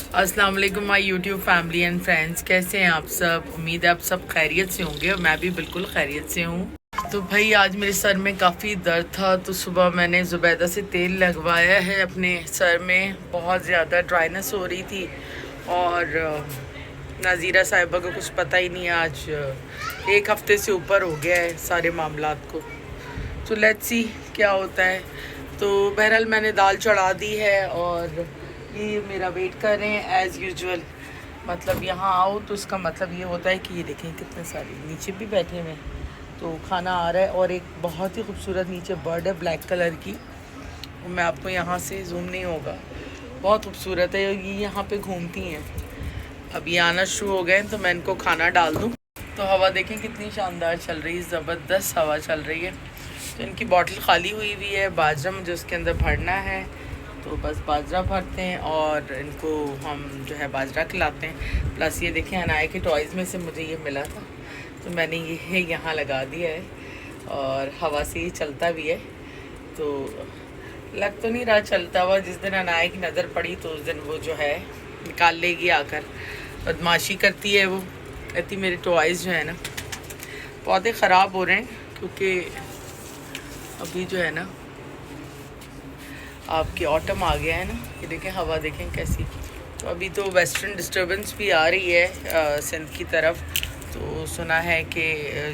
अस्सलाम वालेकुम my YouTube family and friends, कैसे हैं आप सब। उम्मीद है आप सब खैरियत से होंगे और मैं भी बिल्कुल खैरियत से हूँ। तो भाई आज मेरे सर में काफ़ी दर्द था, तो सुबह मैंने ज़ुबैदा से तेल लगवाया है अपने सर में। बहुत ज़्यादा ड्राइनेस हो रही थी और नाज़ीरा साहिबा को कुछ पता ही नहीं, आज एक हफ्ते से ऊपर हो गया है सारे मामलात को। तो लेट्स सी क्या होता है। तो बहरहाल मैंने दाल चढ़ा दी है और ये मेरा वेट कर रहे हैं एज़ यूजुअल। मतलब यहाँ आओ तो इसका मतलब ये होता है कि ये देखें कितने सारे नीचे भी बैठे हुए हैं, तो खाना आ रहा है। और एक बहुत ही खूबसूरत नीचे बर्ड है ब्लैक कलर की, वो मैं आपको यहाँ से जूम नहीं होगा, बहुत खूबसूरत है। ये यहाँ पे घूमती हैं, अब ये आना शुरू हो गए तो मैं इनको खाना डाल दूँ। तो हवा देखें कितनी शानदार चल रही है, ज़बरदस्त हवा चल रही है। तो इनकी बॉटल खाली हुई हुई है, बाजरा मुझे उसके अंदर भरना है, तो बस बाजरा भरते हैं और इनको हम जो है बाजरा खिलाते हैं। प्लस ये देखें अनाया के टॉयज़ में से मुझे ये मिला था, तो मैंने ये यहाँ लगा दिया है और हवा से ही चलता भी है। तो लग तो नहीं रहा चलता हुआ, जिस दिन अनाया की नज़र पड़ी तो उस दिन वो जो है निकाल लेगी आकर। बदमाशी करती है वो, कहती मेरे टॉयज़ जो है ना पौधे ख़राब हो रहे हैं, क्योंकि अभी जो है ना आपके ऑटम आ गया है ना। ये देखें हवा देखें कैसी। तो अभी तो वेस्टर्न डिस्टर्बेंस भी आ रही है सिंध की तरफ, तो सुना है कि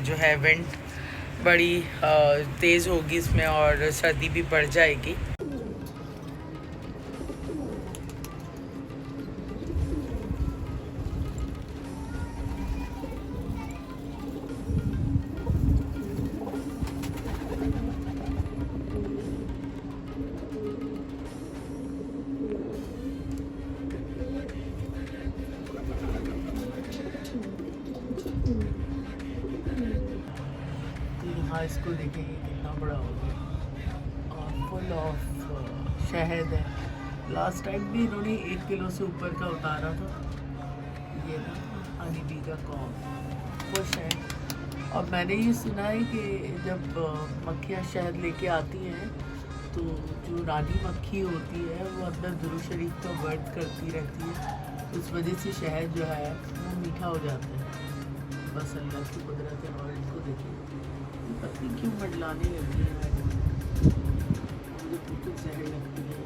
जो है विंड बड़ी तेज़ होगी इसमें और सर्दी भी बढ़ जाएगी। हाँ इसको देखें ये कितना बड़ा हो गया और फुल ऑफ शहद है। लास्ट टाइम भी इन्होंने 1 किलो से ऊपर का उतारा था। ये ना हनी बी का कॉम खुश है। और मैंने ये सुना है कि जब मक्खियाँ शहद लेके आती हैं तो जो रानी मक्खी होती है वो अंदर दुरूद शरीफ का वर्ड करती रहती है, उस वजह से शहद जो है वो मीठा हो जाता है। बस अल्लाह की कुदरत है। और इनको देखिए पत्नी क्यों मंडलाने लगी है, मुझे बिल्कुल जहर लगती है।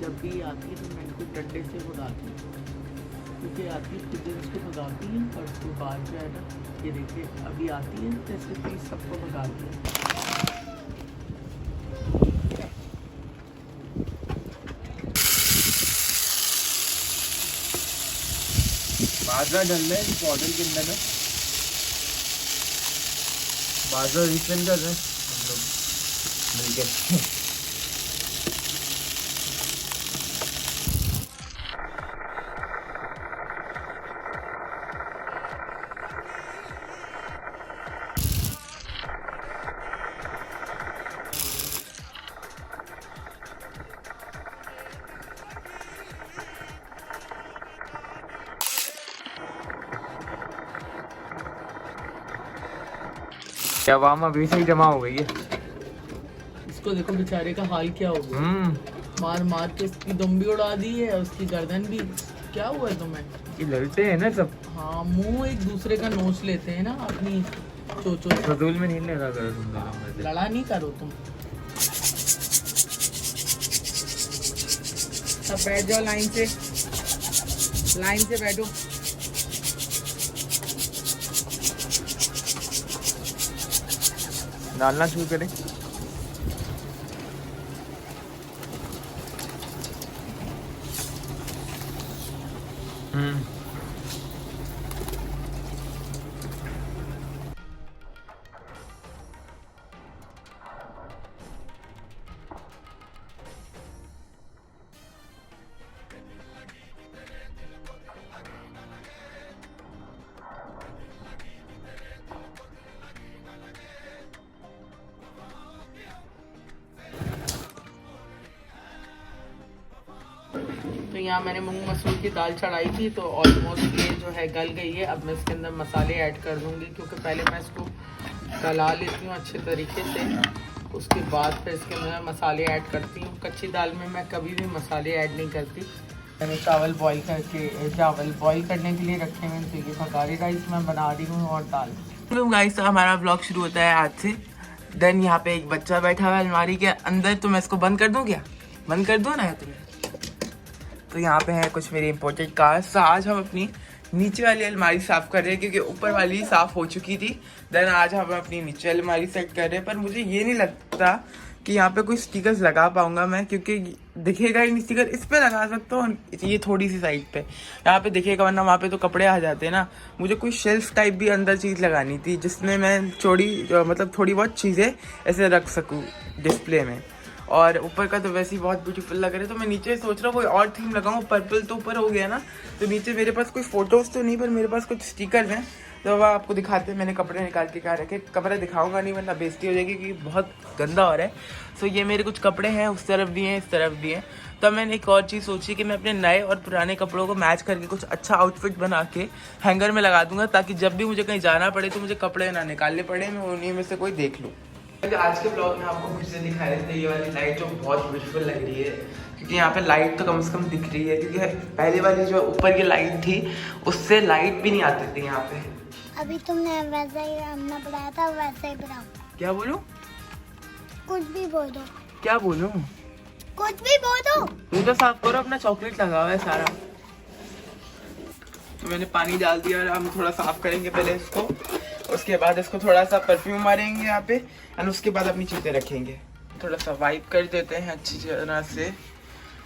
जब भी आती है तो मैं इनको डंडे से भगाती हूँ, क्योंकि आती है खुद इसको भगाती है और उसके बाद जो है ना ये देखिए अभी आती है तो ऐसे प्लीज सबको भगाती है। बाजरा डल रहा है पौधे के अंदर ना, बाजरा रिफिल कर रहे हैं हम लोग मिलकर। क्या वाम अभी से ही जमा हो गई है। इसको देखो बेचारे का हाल क्या हो गया, मार मार के इसकी दुम भी उड़ा दी है, उसकी गर्दन भी। क्या हुआ है तुम्हें? ये लड़ते हैं ना सब। हाँ मुंह एक दूसरे का नोच लेते हैं ना अपनी चोचो। फजूल में नहीं लगा करो तुम दोनों, लड़ा नहीं करो तुम। सब बैठ जाओ लाइन से बैठो। डालना शुरू करें। तो यहाँ मैंने मूंग मसूर की दाल चढ़ाई थी, तो ऑलमोस्ट ये जो है गल गई है। अब मैं इसके अंदर मसाले ऐड कर दूँगी, क्योंकि पहले मैं इसको गला लेती हूँ अच्छे तरीके से, उसके बाद फिर इसके अंदर मसाले ऐड करती हूँ। कच्ची दाल में मैं कभी भी मसाले ऐड नहीं करती, मैंने चावल बॉईल करने के लिए रखे हुए हैं। तो ये बघारी राइस मैं बना रही हूँ और दाल। तो गाइस हमारा ब्लॉग शुरू होता है आज से। देन यहाँ पे एक बच्चा बैठा हुआ है अलमारी के अंदर, तो मैं इसको बंद कर दूँ क्या? बंद कर दो ना तुम्हें। तो यहाँ पे है कुछ मेरी इंपॉर्टेंट कार्ड्स। तो आज हम अपनी नीचे वाली अलमारी साफ़ कर रहे हैं क्योंकि ऊपर वाली साफ़ हो चुकी थी। देन आज हम अपनी नीचे अलमारी सेट कर रहे हैं, पर मुझे ये नहीं लगता कि यहाँ पे कोई स्टिकर्स लगा पाऊंगा मैं, क्योंकि दिखेगा ही नहीं स्टिकर। इस पे लगा सकता हूँ, ये थोड़ी सी साइड पे यहाँ पे दिखेगा, वरना वहाँ पे तो कपड़े आ जाते हैं ना। मुझे कोई शेल्फ टाइप भी अंदर चीज़ लगानी थी जिसमें मैं मतलब थोड़ी बहुत चीज़ें ऐसे रख सकूँ डिस्प्ले में। और ऊपर का तो वैसे ही बहुत ब्यूटीफुल लग रहा है, तो मैं नीचे सोच रहा हूँ कोई और थीम लगाऊँ। पर्पल तो ऊपर हो गया ना, तो नीचे मेरे पास कोई फ़ोटोज़ तो नहीं, पर मेरे पास कुछ स्टिकर्स हैं। तो वह आपको दिखाते हैं। मैंने कपड़े निकाल के कहा रखे, कपड़े दिखाऊंगा नहीं वरना बेइज्जती हो जाएगी क्योंकि बहुत गंदा हो रहा है। सो ये मेरे कुछ कपड़े हैं, उस तरफ भी हैं, इस तरफ भी हैं। तो मैंने एक और चीज़ सोची कि मैं अपने नए और पुराने कपड़ों को मैच करके कुछ अच्छा आउटफिट बना के हैंगर में लगा दूंगा, ताकि जब भी मुझे कहीं जाना पड़े तो मुझे कपड़े ना निकालने पड़े, मैं उन्हीं में से कोई देख लूँ। आज के ब्लॉग में आपको फिर से दिखा रहे थे ये वाली लाइट जो बहुत ब्यूटीफुल लग रही है, क्योंकि यहाँ पे लाइट तो कम से कम दिख रही है, क्योंकि पहले वाली जो ऊपर की लाइट थी उससे लाइट भी नहीं आती थी यहाँ पे। अभी तुमने वैसा ही हमने बनाया था, वैसे ही बनाओ। क्या बोलूं? कुछ भी बोल दो। क्या बोलूं? कुछ भी बोल दो। मुंह तो साफ करो, अपना चॉकलेट लगा हुआ है सारा। तो मैंने पानी डाल दिया और हम थोड़ा साफ करेंगे पहले इसको, उसके बाद इसको थोड़ा सा परफ्यूम मारेंगे यहाँ पे, और उसके बाद अपनी चीज़ें रखेंगे। थोड़ा सा वाइप कर देते हैं अच्छी तरह से।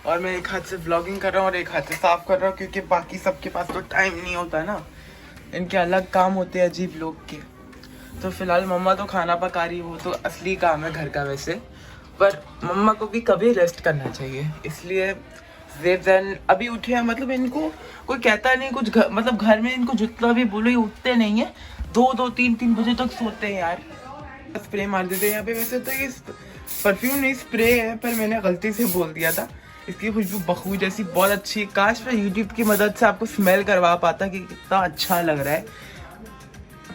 और मैं एक हाथ से व्लॉगिंग कर रहा हूँ और एक हाथ से साफ कर रहा हूँ, क्योंकि बाकी सबके पास तो टाइम नहीं होता ना, इनके अलग काम होते हैं अजीब लोग के। तो फिलहाल मम्मा तो खाना पका रही, वो तो असली काम है घर का वैसे, पर मम्मा को भी कभी रेस्ट करना चाहिए। इसलिए ज़ैन अभी उठे हैं, मतलब इनको कोई कहता नहीं कुछ, मतलब घर में इनको जितना भी बोलो ये उठते नहीं है, 2-3 बजे तक सोते हैं यार। स्प्रे मार देते हैं यहाँ पे। वैसे तो ये परफ्यूम नहीं स्प्रे है, पर मैंने गलती से बोल दिया था। इसकी खुशबू बखू जैसी बहुत अच्छी है। काश मैं यूट्यूब की मदद से आपको स्मेल करवा पाता कि कितना अच्छा लग रहा है।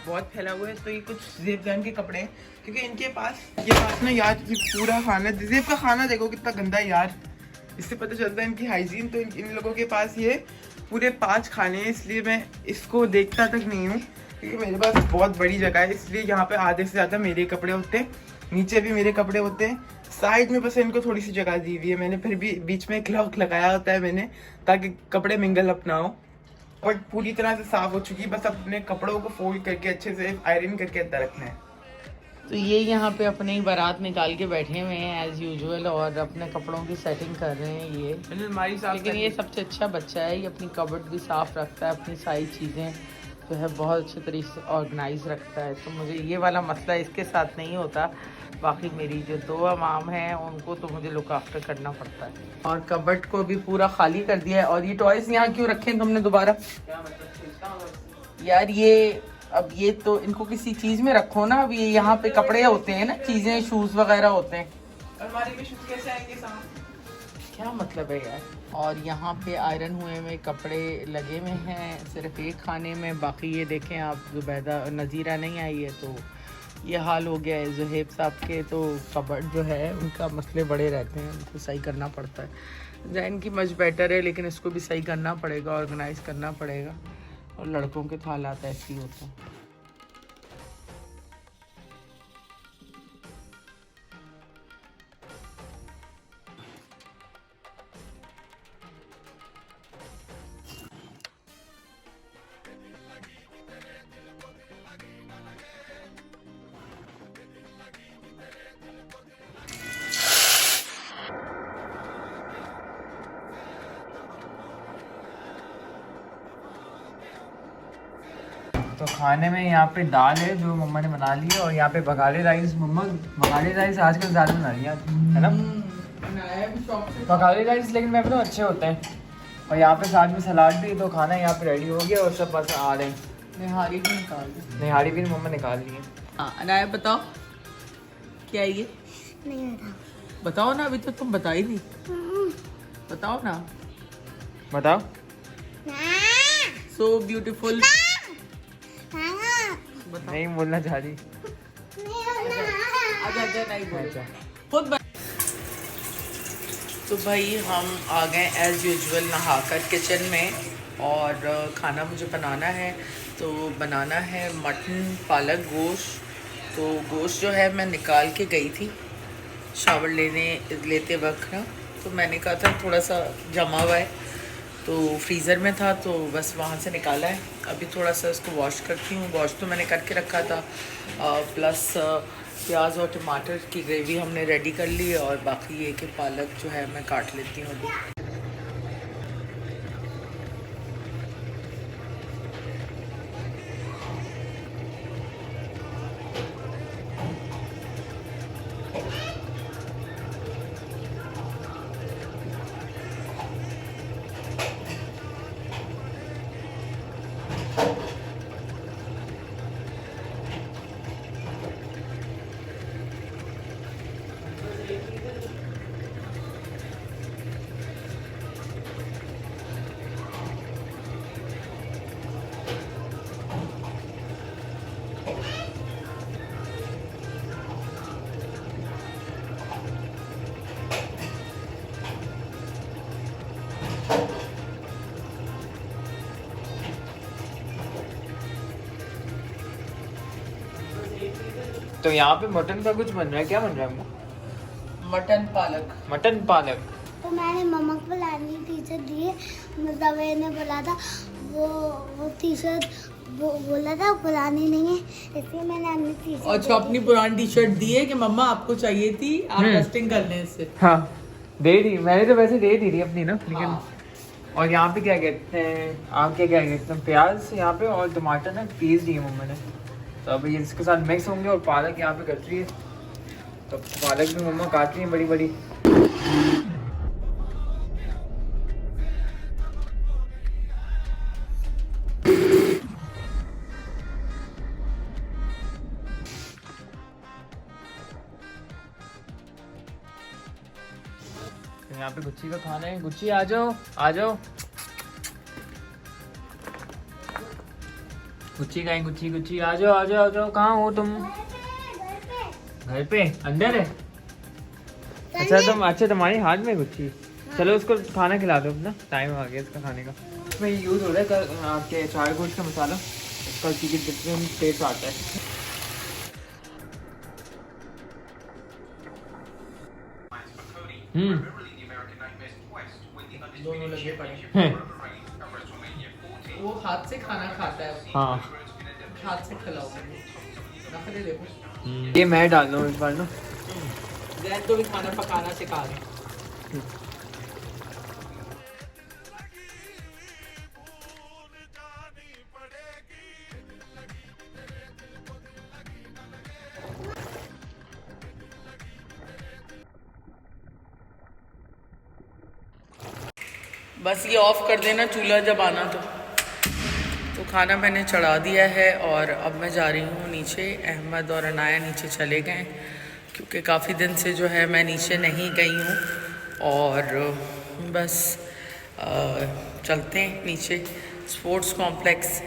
बहुत फैला हुआ है। तो ये कुछ ज़ेब के कपड़े हैं, क्योंकि इनके पास ना यार ये पूरा खाना, ज़ेब का खाना देखो कितना गंदा है यार, इससे पता चलता है इनकी हाइजीन। तो इन लोगों के पास ये पूरे 5 खाने हैं, इसलिए मैं इसको देखता तक नहीं हूँ, क्योंकि मेरे पास बहुत बड़ी जगह है। इसलिए यहाँ पे आधे से ज़्यादा मेरे कपड़े होते हैं, नीचे भी मेरे कपड़े होते हैं, साइड में बस इनको थोड़ी सी जगह दी हुई है मैंने। फिर भी बीच में एक लॉक लगाया होता है मैंने, ताकि कपड़े मिंगल अप ना हो। और पूरी तरह से साफ़ हो चुकी है, बस अपने कपड़ों को फोल्ड करके अच्छे से आयरन करके अंदर रखना है। तो ये यहाँ पे अपने ही बारात निकाल के बैठे हुए हैं एज यूजुअल, और अपने कपड़ों की सेटिंग कर रहे हैं ये। लेकिन ये सबसे अच्छा बच्चा है, ये अपनी कबर्ड भी साफ़ रखता है, अपनी सारी चीज़ें जो है बहुत अच्छे तरीके से ऑर्गेनाइज रखता है। तो मुझे ये वाला मसला इसके साथ नहीं होता। बाकी मेरी जो 2 अमाम हैं उनको तो मुझे लुक आफ्टर करना पड़ता है। और कबर्ड को भी पूरा खाली कर दिया है। और ये टॉयज यहाँ क्यों रखे हैं तुमने दोबारा? यार ये अब ये तो इनको किसी चीज में रखो ना। अब ये यहाँ पे कपड़े होते हैं ना, चीजें शूज वगैरह होते हैं। अलमारी में शूज कैसे आएंगे साहब? क्या मतलब है यार। और यहाँ पे आयरन हुए में कपड़े लगे हुए हैं सिर्फ एक खाने में। बाकी ये देखें आप, जुबैदा नज़ीरा नहीं आई है तो ये हाल हो गया है। ज़ुहैब साहब के तो कबर्ड जो है उनका मसले बड़े रहते हैं, उनको सही करना पड़ता है। जैन की मच बेटर है, लेकिन इसको भी सही करना पड़ेगा, ऑर्गेनाइज करना पड़ेगा। और लड़कों के तो हालात ऐसे ही होते हैं। तो खाने में यहाँ पे दाल है जो मम्मा ने बना ली है, और यहाँ पे बघारे राइस। मम्मा बघारे राइस आजकल ज़्यादा बना रही है ना? बघारे राइस लेकिन मैं बताऊँ अच्छे होते हैं। और यहाँ पे साथ में सलाद भी। तो खाना यहाँ पे रेडी हो गया और सब बस आ रहे हैं। निहारी भी निकाल दी। निहारी भी मम्मा निकाल ली है। हाँ अनाया बताओ क्या है ये? नहीं बताओ ना, अभी तो तुम बताई थी। बताओ ना, बताओ। So beautiful. नहीं बोलना चाह रही। आजा नहीं बोल। खुद तो भाई हम आ गए एज़ यूजुअल नहाकर किचन में, और खाना मुझे बनाना है। तो बनाना है मटन पालक गोश्त। तो गोश्त जो है मैं निकाल के गई थी शावर लेते वक्त ना, तो मैंने कहा था थोड़ा सा जमा हुआ है तो फ्रीज़र में था, तो बस वहाँ से निकाला है। अभी थोड़ा सा इसको वॉश करती हूँ। वॉश तो मैंने करके रखा था, प्लस प्याज और टमाटर की ग्रेवी हमने रेडी कर ली है, और बाकी ये कि पालक जो है मैं काट लेती हूँ अभी। तो यहाँ पे मटन का कुछ बन रहा है, क्या बन रहा है अम्मा? मटन पालक। मटन पालक। तो मैंने मम्मा को लानी टी शर्ट दी है, जवेद ने बोला था वो टी शर्ट बोला था पुरानी नहीं है, इसलिए मैंने अपनी टी शर्ट। अच्छा, अपनी पुरानी टी शर्ट दी है कि मम्मा आपको चाहिए थी, आप डस्टिंग कर लें इससे। हाँ दे दी, मैंने तो वैसे दे दी थी अपनी ना, लेकिन हाँ। और यहाँ पे क्या कहते हैं आप, क्या कहते हैं, प्याज यहाँ पे और टमाटर ना पीस दिए मम्मा ने, तो अब ये इसके साथ मिक्स होंगे। और पालक यहाँ पे कट रही है, तो पालक भी मम्मा काट रही है बड़ी बड़ी। यहाँ पे गुच्ची का खाना है। गुच्ची आ जाओ आ जाओ। गुच्ची का है, गुच्ची गुच्ची आ जाओ आ जाओ आ जाओ। कहाँ हो तुम? घर पे अंदर है। अच्छा तुम्हारे हाथ में गुच्ची। चलो उसको खाना खिला दो अपना, टाइम आ गया इसका खाने का। इसमें यूज़ हो रहा है कल आपके चाय गोश्त का मसाला, कल की डिफरेंट टेस्ट आता है। दोनों लगे पड़े। वो हाथ से खाना खाता है। हाँ हाथ से खिलाओ। नखरे देखो। ये मैं डाल रहा हूँ इस बार ना। जैन तो भी खाना पकाना सिखा रहे। बस ये ऑफ कर देना चूल्हा जब आना तो खाना मैंने चढ़ा दिया है, और अब मैं जा रही हूँ नीचे। अहमद और अनाया नीचे चले गए क्योंकि काफ़ी दिन से जो है मैं नीचे नहीं गई हूँ, और बस चलते हैं नीचे स्पोर्ट्स कॉम्प्लेक्स।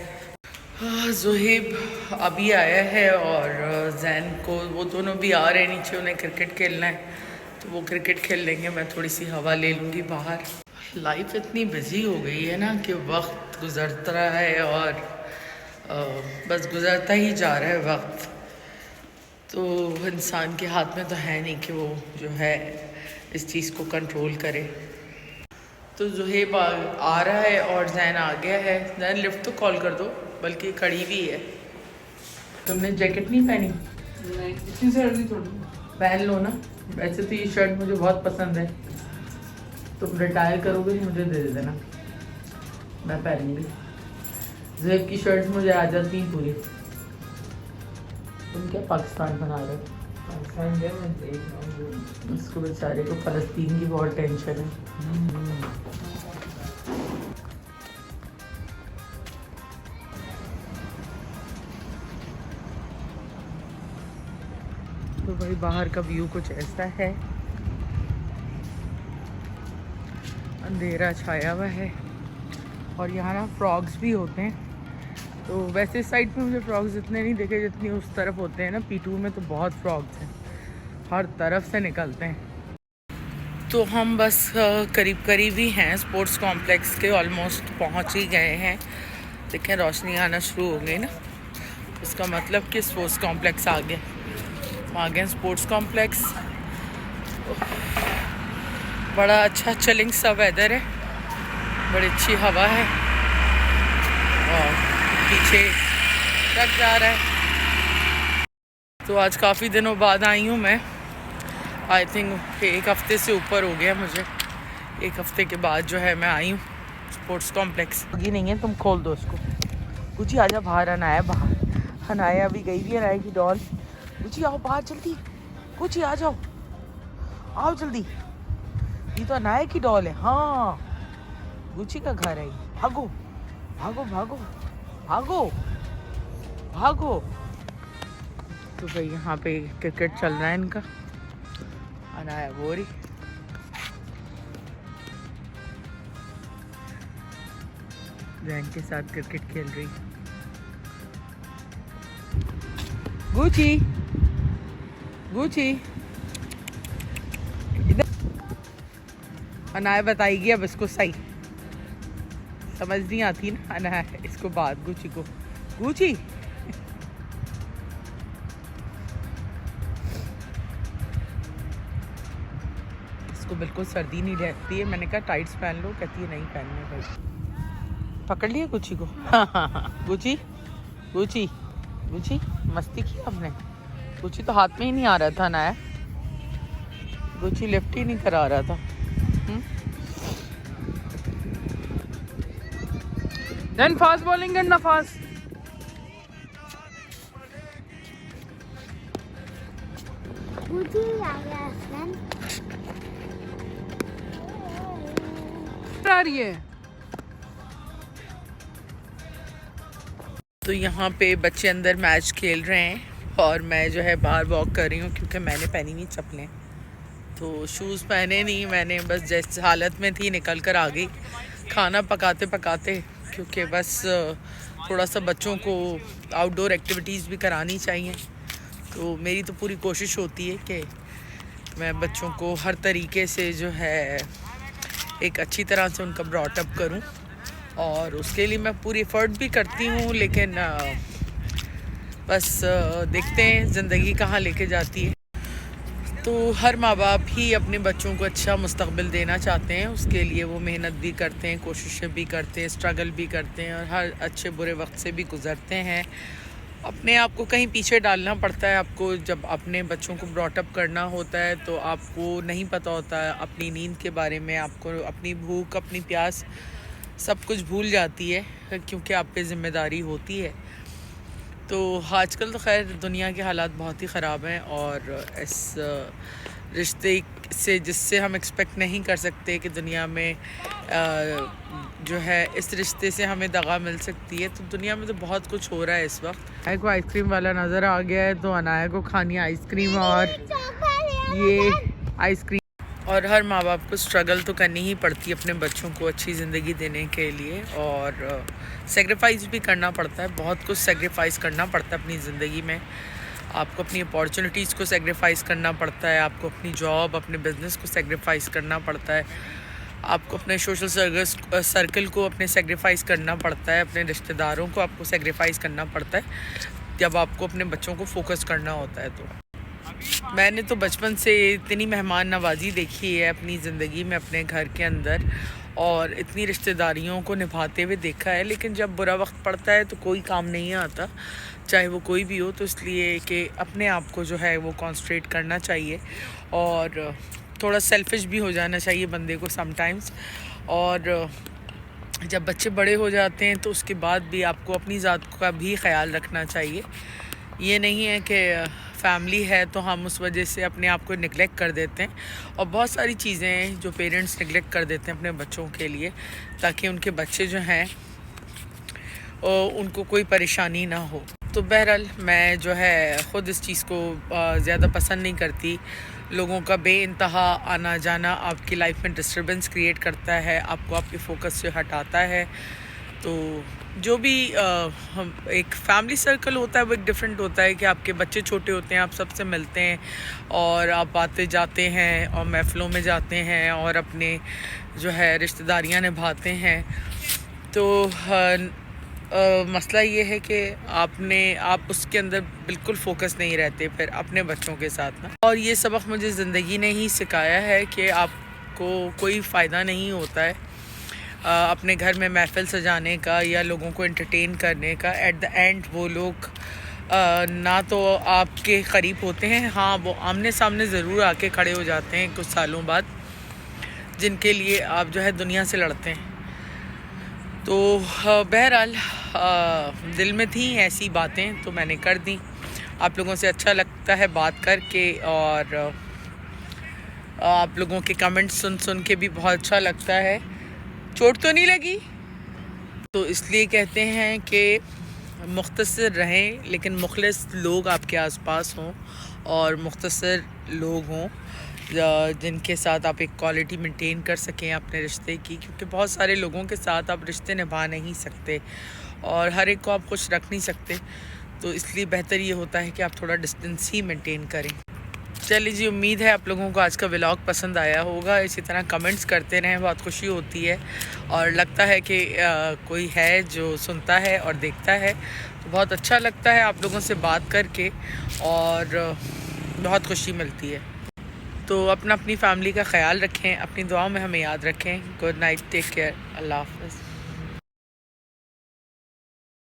ज़ुहैब अभी आया है और जैन को, वो दोनों भी आ रहे हैं नीचे, उन्हें क्रिकेट खेलना है तो वो क्रिकेट खेल लेंगे। मैं थोड़ी सी हवा ले लूँगी बाहर। लाइफ इतनी बिजी हो गई है ना कि वक्त गुज़रता रहा है और बस गुज़रता ही जा रहा है वक्त। तो इंसान के हाथ में तो है नहीं कि वो जो है इस चीज़ को कंट्रोल करे। तो ज़ुहैब आ रहा है और जैन आ गया है। जैन लिफ्ट तो कॉल कर दो, बल्कि खड़ी भी है। तुमने जैकेट नहीं पहनी? नहीं, इतनी सर्दी थोड़ी। पहन लो ना, वैसे तो ये शर्ट मुझे बहुत पसंद है। तुम रिटायर करोगे तो मुझे दे देना, मैं पहनूंगी। ज़ुहैब की शर्ट्स मुझे आ जाती हैं पूरी। तुम क्या पाकिस्तान बना रहे हो? पाकिस्तान क्या, मैं देख रहा हूँ उसको, बेचारे को फ़लस्तीन की बहुत टेंशन है। तो भाई बाहर का व्यू कुछ ऐसा है, अंधेरा छाया हुआ है और यहाँ ना फ्रॉग्स भी होते हैं। तो वैसे इस साइड पे मुझे फ्रॉग्स इतने नहीं देखे जितनी उस तरफ होते हैं ना। P2 में तो बहुत फ्रॉग्स हैं, हर तरफ से निकलते हैं। तो हम बस करीब करीब ही हैं स्पोर्ट्स कॉम्प्लेक्स के, ऑलमोस्ट पहुंच ही गए हैं। देखें रोशनी आना शुरू हो गई ना, इसका मतलब कि स्पोर्ट्स कॉम्प्लेक्स आ गए। आ गए स्पोर्ट्स कॉम्प्लेक्स। बड़ा अच्छा चिलिंग सा वेदर है, बड़ी अच्छी हवा है और पीछे ट्रक जा रहा है। तो आज काफ़ी दिनों बाद आई हूँ मैं, आई थिंक 1 हफ्ते से ऊपर हो गया मुझे। 1 हफ्ते के बाद जो है मैं आई हूँ स्पोर्ट्स कॉम्प्लेक्स। लगी नहीं है, तुम खोल दो उसको। गुची आजा बाहर, अनाया बाहर। अनाया अभी गई भी है, अनाया की डॉल। गुची आओ बाहर जल्दी, गुची आ जाओ, आओ जल्दी। ये तो अनाया की डॉल है। हाँ गुची का घर है। भागो भागो भागो भागो भागो। तो भाई यहाँ पे क्रिकेट चल रहा है इनका। अनाया बोरी, बहन के साथ क्रिकेट खेल रही। गुची गुची इधर। अनाया बताएगी अब इसको सही, समझ नहीं आती ना अनाया इसको बात गुची को। गुची इसको बिल्कुल सर्दी नहीं रहती है। मैंने कहा टाइट्स पहन लो, कहती है नहीं पहनने भाई। पकड़ लिया गुची को। हाँ गुची गुची गुची मस्ती की हमने। गुची तो हाथ में ही नहीं आ रहा था ना, गुची लिफ्ट ही नहीं करा रहा था। देन फास्ट बॉलिंग करना, फास्ट। आ रही है। तो यहाँ पे बच्चे अंदर मैच खेल रहे हैं और मैं जो है बाहर वॉक कर रही हूँ, क्योंकि मैंने पहनी नहीं चप्पलें। तो शूज़ पहने नहीं मैंने, बस जिस हालत में थी निकल कर आ गई खाना पकाते पकाते, क्योंकि बस थोड़ा सा बच्चों को आउटडोर एक्टिविटीज़ भी करानी चाहिए। तो मेरी तो पूरी कोशिश होती है कि मैं बच्चों को हर तरीके से जो है एक अच्छी तरह से उनका ब्रॉट अप करूं, और उसके लिए मैं पूरी एफर्ट भी करती हूं। लेकिन बस देखते हैं ज़िंदगी कहाँ लेके जाती है। तो हर माँ बाप ही अपने बच्चों को अच्छा मुस्तकबिल देना चाहते हैं, उसके लिए वो मेहनत भी करते हैं, कोशिशें भी करते हैं, स्ट्रगल भी करते हैं और हर अच्छे बुरे वक्त से भी गुज़रते हैं। अपने आप को कहीं पीछे डालना पड़ता है। आपको जब अपने बच्चों को ब्रॉटअप करना होता है तो आपको नहीं पता होता है अपनी नींद के बारे में, आपको अपनी भूख, अपनी प्यास, सब कुछ भूल जाती है, क्योंकि आप पे ज़िम्मेदारी होती है। तो आजकल तो खैर दुनिया के हालात बहुत ही ख़राब हैं और इस रिश्ते से जिससे हम एक्सपेक्ट नहीं कर सकते कि दुनिया में जो है इस रिश्ते से हमें दगा मिल सकती है। तो दुनिया में तो बहुत कुछ हो रहा है इस वक्त। अनाया को आइसक्रीम वाला नज़र आ गया है, तो अनाया को खानी आइसक्रीम और ये आइसक्रीम। और हर माँ बाप को स्ट्रगल तो करनी ही पड़ती है अपने बच्चों को अच्छी ज़िंदगी देने के लिए, और सेक्रीफाइस भी करना पड़ता है। बहुत कुछ सेक्रीफाइस करना पड़ता है अपनी ज़िंदगी में। आपको अपनी अपॉर्चुनिटीज़ को सेक्रीफाइस करना पड़ता है, आपको अपनी जॉब, अपने बिज़नेस को सेक्रीफाइस करना पड़ता है, आपको अपने सोशल सर्कल को अपने सेक्रीफाइस करना पड़ता है, अपने रिश्तेदारों को आपको सेक्रीफाइस करना पड़ता है जब आपको अपने बच्चों को फोकस करना होता है। तो मैंने तो बचपन से इतनी मेहमान नवाजी देखी है अपनी ज़िंदगी में, अपने घर के अंदर, और इतनी रिश्तेदारियों को निभाते हुए देखा है। लेकिन जब बुरा वक्त पड़ता है तो कोई काम नहीं आता, चाहे वो कोई भी हो। तो इसलिए कि अपने आप को जो है वो कॉन्संट्रेट करना चाहिए और थोड़ा सेल्फिश भी हो जाना चाहिए बंदे को समटाइम्स। और जब बच्चे बड़े हो जाते हैं तो उसके बाद भी आपको अपनी ज़ात का भी ख्याल रखना चाहिए। ये नहीं है कि फैमिली है तो हम उस वजह से अपने आप को निगलेक्ट कर देते हैं, और बहुत सारी चीज़ें हैं जो पेरेंट्स निगलेक्ट कर देते हैं अपने बच्चों के लिए, ताकि उनके बच्चे जो हैं उनको कोई परेशानी ना हो। तो बहरहाल मैं जो है ख़ुद इस चीज़ को ज़्यादा पसंद नहीं करती। लोगों का बेइंतहा आना जाना आपकी लाइफ में डिस्टर्बेंस क्रिएट करता है, आपको आपके फोकस से हटाता है। तो जो भी हम एक फैमिली सर्कल होता है वो एक डिफरेंट होता है कि आपके बच्चे छोटे होते हैं, आप सबसे मिलते हैं और आप आते जाते हैं और महफ़िलों में जाते हैं और अपने जो है रिश्तेदारियां निभाते हैं। तो मसला ये है कि आप उसके अंदर बिल्कुल फोकस नहीं रहते फिर अपने बच्चों के साथ ना। और ये सबक मुझे ज़िंदगी ने ही सिखाया है कि आपको कोई फ़ायदा नहीं होता है अपने घर में महफ़िल सजाने का या लोगों को एंटरटेन करने का। एट द एंड वो लोग ना तो आपके करीब होते हैं, हाँ वो आमने सामने ज़रूर आके खड़े हो जाते हैं कुछ सालों बाद, जिनके लिए आप जो है दुनिया से लड़ते हैं। तो बहरहाल दिल में थी ऐसी बातें तो मैंने कर दी। आप लोगों से अच्छा लगता है बात करके और आप लोगों के कमेंट्स सुन के भी बहुत अच्छा लगता है। चोट तो नहीं लगी? तो इसलिए कहते हैं कि मुख्तसर रहें लेकिन मुखलिस लोग आपके आसपास हों और मुख्तसर लोग हों जिनके साथ आप एक क्वालिटी मेंटेन कर सकें अपने रिश्ते की, क्योंकि बहुत सारे लोगों के साथ आप रिश्ते निभा नहीं सकते और हर एक को आप खुश रख नहीं सकते। तो इसलिए बेहतर ये होता है कि आप थोड़ा डिस्टेंस ही मेंटेन करें। चलिए जी, उम्मीद है आप लोगों को आज का व्लॉग पसंद आया होगा। इसी तरह कमेंट्स करते रहें, बहुत खुशी होती है और लगता है कि कोई है जो सुनता है और देखता है, तो बहुत अच्छा लगता है आप लोगों से बात करके और बहुत खुशी मिलती है। तो अपनी फैमिली का ख्याल रखें, अपनी दुआओं में हमें याद रखें। गुड नाइट, टेक केयर, अल्लाह हाफ़िज़।